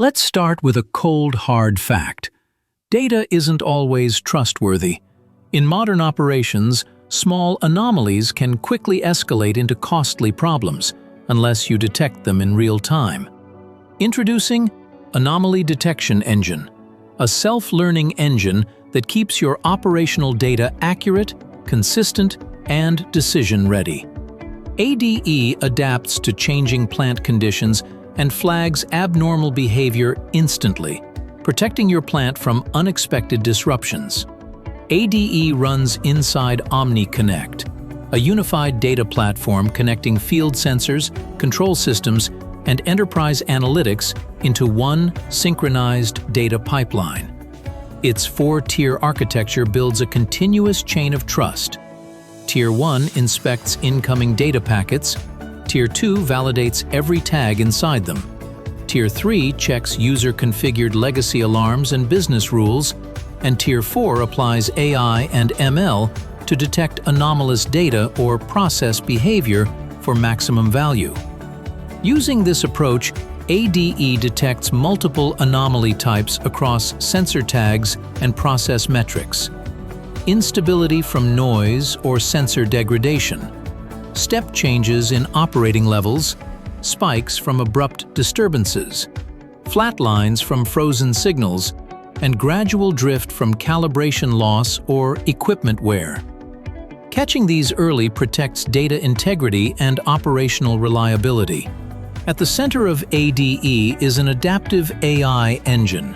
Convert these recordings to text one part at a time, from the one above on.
Let's start with a cold, hard fact. Data isn't always trustworthy. In modern operations, small anomalies can quickly escalate into costly problems unless you detect them in real time. Introducing Anomaly Detection Engine, a self-learning engine that keeps your operational data accurate, consistent, and decision-ready. ADE adapts to changing plant conditions and flags abnormal behavior instantly, protecting your plant from unexpected disruptions. ADE runs inside OmniConnect, a unified data platform connecting field sensors, control systems, and enterprise analytics into one synchronized data pipeline. Its four-tier architecture builds a continuous chain of trust. Tier 1 inspects incoming data packets. Tier 2 validates every tag inside them. Tier 3 checks user-configured legacy alarms and business rules. And Tier 4 applies AI and ML to detect anomalous data or process behavior for maximum value. Using this approach, ADE detects multiple anomaly types across sensor tags and process metrics. Instability from noise or sensor degradation, step changes in operating levels, spikes from abrupt disturbances, flatlines from frozen signals, and gradual drift from calibration loss or equipment wear. Catching these early protects data integrity and operational reliability. At the center of ADE is an adaptive AI engine.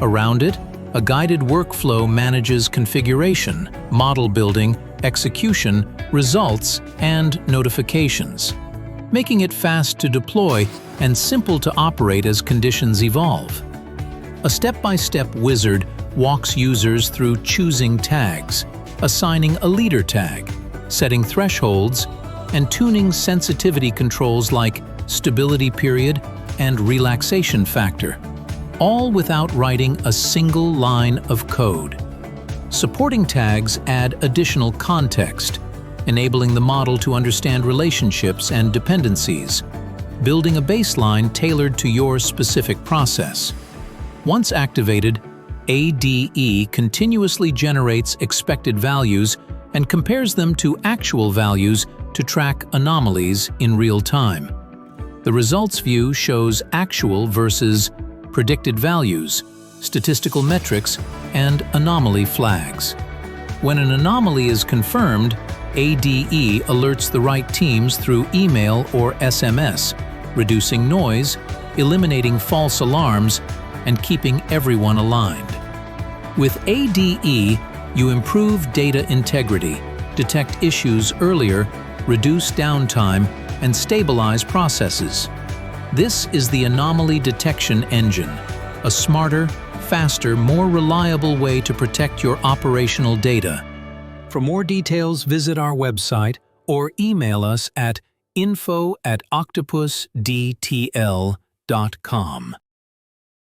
Around it, a guided workflow manages configuration, model building, execution, results, and notifications, making it fast to deploy and simple to operate as conditions evolve. A step-by-step wizard walks users through choosing tags, assigning a leader tag, setting thresholds, and tuning sensitivity controls like stability period and relaxation factor, all without writing a single line of code. Supporting tags add additional context, enabling the model to understand relationships and dependencies, building a baseline tailored to your specific process. Once activated, ADE continuously generates expected values and compares them to actual values to track anomalies in real time. The results view shows actual versus predicted values, statistical metrics, and anomaly flags. When an anomaly is confirmed, ADE alerts the right teams through email or SMS, reducing noise, eliminating false alarms, and keeping everyone aligned. With ADE, you improve data integrity, detect issues earlier, reduce downtime, and stabilize processes. This is the Anomaly Detection Engine, a smarter, faster, more reliable way to protect your operational data. For more details, visit our website or email us at info@octopusdtl.com.